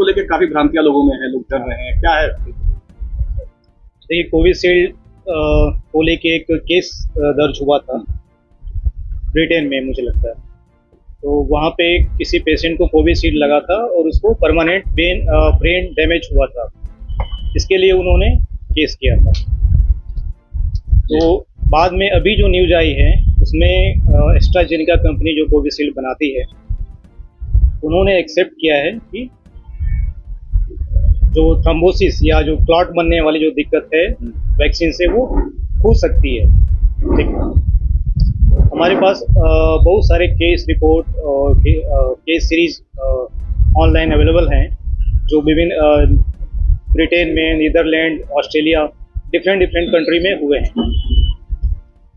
को लेकर काफी भ्रांतियां लोगों में है, लोग डर रहे हैं, क्या है? देखिए, कोविशील्ड को लेके एक केस दर्ज हुआ था ब्रिटेन में, मुझे लगता है। तो वहाँ पे किसी पेशेंट को कोविशील्ड लगा था और उसको परमानेंट ब्रेन डैमेज हुआ था। इसके लिए उन्होंने केस किया था। तो बाद में अभी जो न्यूज आई है उसमें एस्ट्राजेनेका कंपनी जो कोविशील्ड बनाती है, उन्होंने एक्सेप्ट किया है कि जो थ्रोम्बोसिस या जो क्लॉट बनने वाली जो दिक्कत है वैक्सीन से वो हो सकती है। ठीक है, हमारे पास बहुत सारे केस रिपोर्ट और केस सीरीज ऑनलाइन अवेलेबल हैं जो विभिन्न ब्रिटेन में, नीदरलैंड, ऑस्ट्रेलिया, डिफरेंट कंट्री में हुए हैं।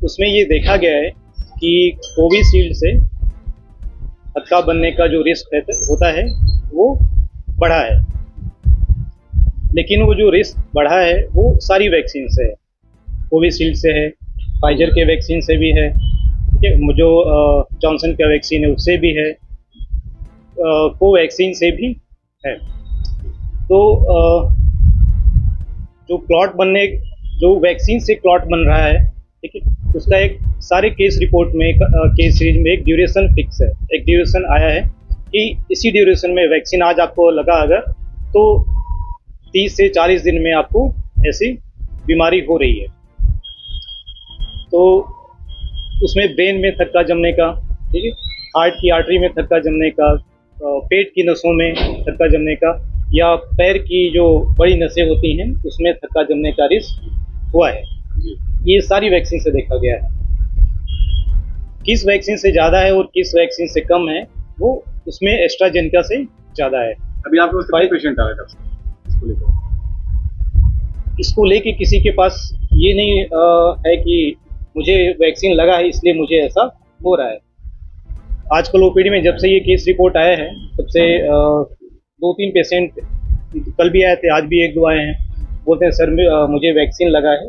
उसमें ये देखा गया है कि कोविशील्ड से हत्या बनने का जो रिस्क होता है वो बढ़ा है, लेकिन वो जो रिस्क बढ़ा है वो सारी वैक्सीन से है। कोविशील्ड से है, फाइजर के वैक्सीन से भी है, जो जॉनसन का वैक्सीन है उससे भी है, कोवैक्सीन से भी है। तो जो वैक्सीन से क्लॉट बन रहा है, ठीक है, उसका एक सारे केस रिपोर्ट में, केस सीरीज में एक ड्यूरेशन फिक्स है, एक ड्यूरेशन आया है कि इसी ड्यूरेशन में वैक्सीन आज आपको लगा अगर तो 30 से 40 दिन में आपको ऐसी बीमारी हो रही है। तो उसमें ब्रेन में थक्का जमने का, ठीक है, हार्ट की आर्टरी में थक्का जमने का, पेट की नसों में थक्का जमने का, या पैर की जो बड़ी नसें होती हैं उसमें थक्का जमने का रिस्क हुआ है। ये सारी वैक्सीन से देखा गया है। किस वैक्सीन से ज़्यादा है और किस वैक्सीन से कम है वो उसमें एस्ट्राजेनेका से ज़्यादा है। अभी आपके पास कितने पेशेंट आ रहे थे इसको लेके? किसी के पास ये नहीं है कि मुझे वैक्सीन लगा है इसलिए मुझे ऐसा हो रहा है। आजकल ओपीडी में जब से ये केस रिपोर्ट आया है तब से 2-3 पेशेंट कल भी आए थे, आज भी 1-2 आए हैं, बोलते हैं सर मुझे वैक्सीन लगा है,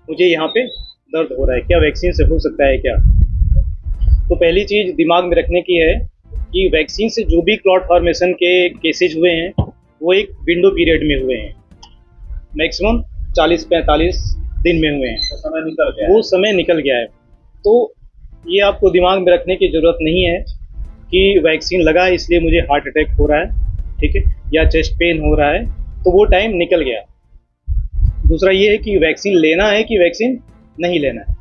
मुझे यहाँ पे दर्द हो रहा है, क्या वैक्सीन से हो सकता है क्या? तो पहली चीज़ दिमाग में रखने की है कि वैक्सीन से जो भी क्लॉट फॉर्मेशन के केसेज हुए हैं वो एक विंडो पीरियड में हुए हैं, मैक्सिमम 40-45 दिन में हुए हैं। वो समय निकल गया है। तो ये आपको दिमाग में रखने की ज़रूरत नहीं है कि वैक्सीन लगा है इसलिए मुझे हार्ट अटैक हो रहा है, ठीक है, या चेस्ट पेन हो रहा है, तो वो टाइम निकल गया। दूसरा ये है कि वैक्सीन लेना है कि वैक्सीन नहीं लेना है।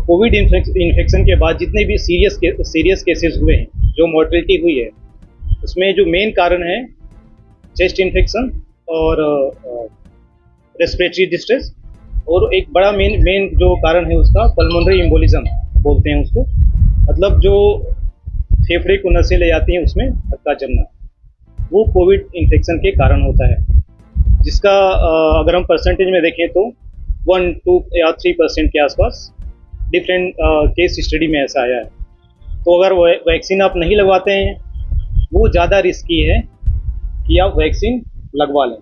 कोविड इन्फेक्शन के बाद जितने भी सीरियस केसेस हुए हैं, जो मॉर्टेलिटी हुई है, उसमें जो मेन कारण है चेस्ट इन्फेक्शन और रेस्पिरेटरी डिस्ट्रेस, और एक बड़ा मेन जो कारण है उसका पल्मोनरी एम्बोलिज्म बोलते हैं उसको, मतलब जो फेफड़े को नसें ले जाती हैं उसमें धक्का जमना, वो कोविड इन्फेक्शन के कारण होता है, जिसका अगर हम परसेंटेज में देखें तो 1, 2 या 3% के आसपास डिफरेंट केस स्टडी में ऐसा आया है। तो अगर वैक्सीन आप नहीं लगवाते हैं वो ज़्यादा रिस्की है कि आप वैक्सीन लगवा लें,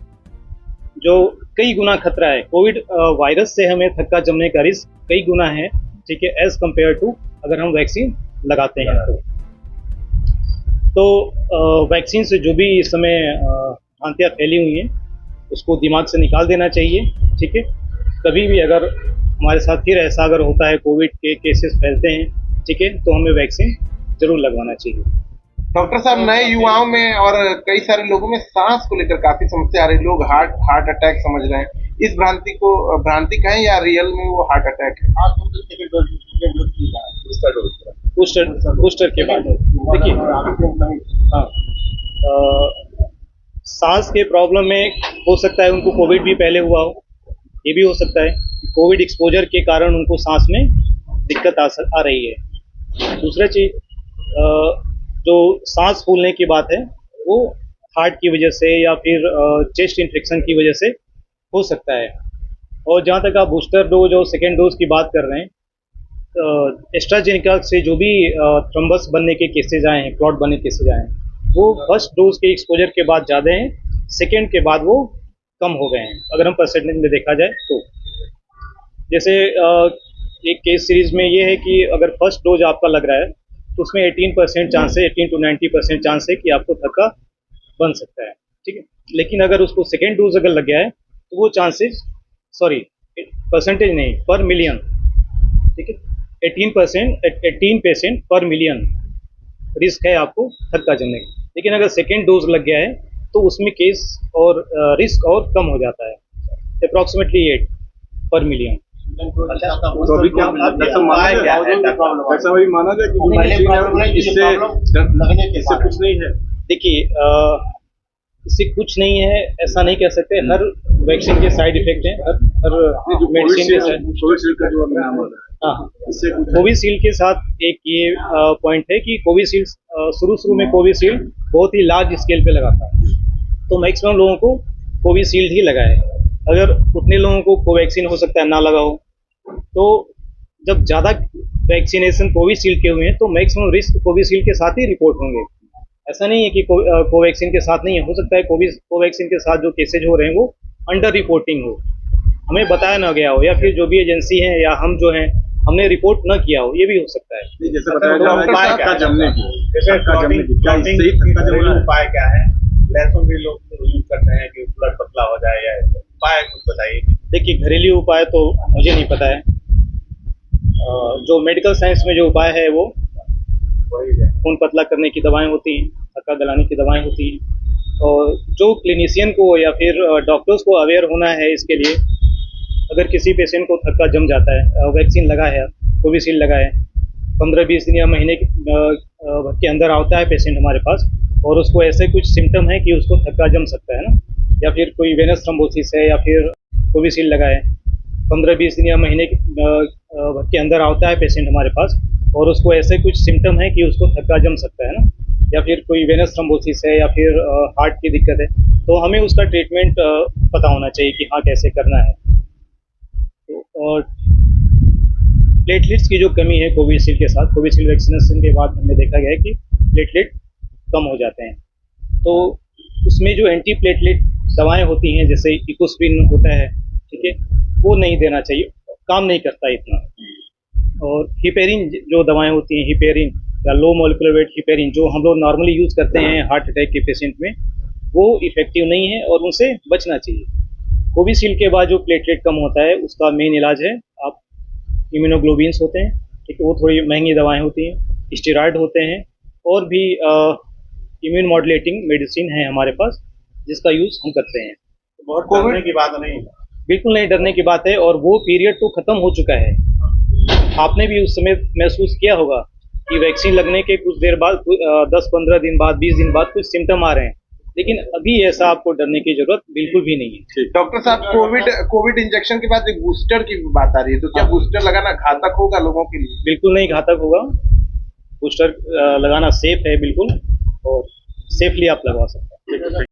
जो कई गुना खतरा है। कोविड वायरस से हमें थक्का जमने का रिस्क कई गुना है, ठीक है, एज कम्पेयर टू अगर हम वैक्सीन लगाते हैं तो वैक्सीन से जो भी इस समय भ्रांतियाँ फैली हुई हैं उसको दिमाग से निकाल देना चाहिए, ठीक है। कभी भी अगर हमारे साथ फिर ऐसा अगर होता है, कोविड के केसेस फैलते हैं, ठीक है, तो हमें वैक्सीन जरूर लगवाना चाहिए। डॉक्टर साहब, नए युवाओं में और कई सारे लोगों में सांस को लेकर काफी समस्या आ रही है। लोग हार्ट अटैक समझ रहे हैं। इस भ्रांति कहें या रियल में वो हार्ट अटैक है? बूस्टर के बाद देखिए, हाँ, सांस के प्रॉब्लम में हो सकता है उनको कोविड भी पहले हुआ हो, ये भी हो सकता है कोविड एक्सपोजर के कारण उनको सांस में दिक्कत आ रही है। दूसरा चीज, जो सांस फूलने की बात है वो हार्ट की वजह से या फिर चेस्ट इन्फेक्शन की वजह से हो सकता है। और जहाँ तक आप बूस्टर डोज और सेकेंड डोज की बात कर रहे हैं, एस्ट्राजेनेका से जो भी थ्रोम्बस बनने के केसेज आए हैं, क्लॉट बनने के केसेज आए हैं, वो फर्स्ट डोज के एक्सपोजर के बाद ज़्यादा हैं, सेकेंड के बाद वो कम हो गए हैं अगर हम परसेंटेज में देखा जाए तो। जैसे एक केस सीरीज में ये है कि अगर फर्स्ट डोज आपका लग रहा है तो उसमें 18% चांस है, 18 to 90% चांस है कि आपको थक्का बन सकता है, ठीक है। लेकिन अगर उसको सेकेंड डोज अगर लग गया है तो वो चांसेस, सॉरी परसेंटेज नहीं, पर मिलियन, ठीक है, 18% पर मिलियन रिस्क है आपको थक्का जमने का। लेकिन अगर सेकेंड डोज लग गया है तो उसमें केस और रिस्क और कम हो जाता है, अप्रॉक्सीमेटली 8 पर मिलियन। तो अभी क्या डॉक्टर माना जाए, डॉक्टर अभी माना जाए कि इससे कुछ नहीं है? देखिए इससे कुछ नहीं है ऐसा नहीं कह सकते, हर वैक्सीन के साइड इफेक्ट हैं, हर मेडिसिन के साइड। कोविशील्ड का जो अभी नाम हो रहा है, हाँ, इससे कुछ कोविशील्ड के साथ एक ये पॉइंट है कि कोविशील्ड शुरू में कोविशील्ड बहुत ही लार्ज स्केल पे लगा था, तो मैक्सिमम लोगों को कोविशील्ड ही लगा है। अगर उतने लोगों को कोवैक्सीन हो सकता है ना लगा हो, तो जब ज़्यादा वैक्सीनेशन कोविशील्ड के हुए हैं तो मैक्सिमम रिस्क कोविशील्ड के साथ ही रिपोर्ट होंगे। ऐसा नहीं है कि कोवैक्सीन के साथ नहीं है, हो सकता है कोवैक्सीन के साथ जो केसेज हो रहे हैं वो अंडर रिपोर्टिंग हो, हमें बताया ना गया हो, या फिर जो भी एजेंसी है या हम जो हैं हमने रिपोर्ट न किया हो, ये भी हो सकता है। जैसे बताया जा रहा है कि थक्का जमने की, जैसे थक्का जमने की क्या clotting सही थक्का जमना घरेलू है? उपाय क्या है? लहसुन भी लोग यूज करते हैं कि ब्लड पतला हो जाए, या उपाय कुछ बताइए। देखिए घरेलू उपाय तो मुझे नहीं पता है, जो मेडिकल साइंस में जो उपाय है वो वही है। खून पतला करने की दवाएं होती हैं, थक्का गलाने की दवाएं होती हैं, और जो क्लिनिशियन को या फिर डॉक्टर्स को अवेयर होना है इसके लिए, अगर किसी पेशेंट को थक्का जम जाता है, वैक्सीन लगा है, कोविशील्ड लगा है, 15-20 दिन या महीने के अंदर आता है पेशेंट हमारे पास, और उसको ऐसे कुछ सिम्टम है कि उसको थक्का जम सकता है ना, या फिर कोई वेनस थ्रोम्बोसिस है या फिर कोविशील्ड लगा है, 15-20 दिन या महीने के अंदर आता है पेशेंट हमारे पास, और उसको ऐसे कुछ सिम्टम है कि उसको थक्का जम सकता है ना, या फिर कोई वेनस थ्रोम्बोसिस है या फिर हार्ट की दिक्कत है, तो हमें उसका ट्रीटमेंट पता होना चाहिए कि हाँ कैसे करना है। और प्लेटलेट्स की जो कमी है कोविशील्ड के साथ, कोविशील्ड वैक्सीनेशन के बाद हमें देखा गया है कि प्लेटलेट कम हो जाते हैं, तो उसमें जो एंटी प्लेटलेट दवाएं होती हैं जैसे इकोस्प्रिन होता है, ठीक है, वो नहीं देना चाहिए, काम नहीं करता इतना। और हिपेरिन जो दवाएं होती हैं, हिपेरिन या लो मोलिकुलर वेट हिपेरिन जो हम लोग नॉर्मली यूज़ करते हैं हार्ट अटैक के पेशेंट में, वो इफेक्टिव नहीं है और उनसे बचना चाहिए। कोविशील्ड के बाद जो प्लेटलेट कम होता है उसका मेन इलाज है आप इम्यूनोग्लोबिन्स होते हैं, ठीक है, वो थोड़ी महंगी दवाएं होती हैं, स्टेरॉयड होते हैं, और भी इम्यून मॉड्यूलेटिंग मेडिसिन है हमारे पास जिसका यूज़ हम करते हैं। बहुत डरने की बात नहीं, बिल्कुल नहीं डरने की बात है, और वो पीरियड तो ख़त्म हो चुका है। आपने भी उस समय महसूस किया होगा कि वैक्सीन लगने के कुछ देर बाद 10-15 दिन बाद, 20 दिन बाद कुछ सिम्टम आ रहे हैं, लेकिन अभी ऐसा आपको डरने की जरूरत बिल्कुल भी नहीं है। डॉक्टर साहब, कोविड इंजेक्शन के बाद एक बूस्टर की बात आ रही है, तो क्या बूस्टर लगाना घातक होगा लोगों के लिए? बिल्कुल नहीं घातक होगा, बूस्टर लगाना सेफ है बिल्कुल, और सेफली आप लगवा सकते हैं।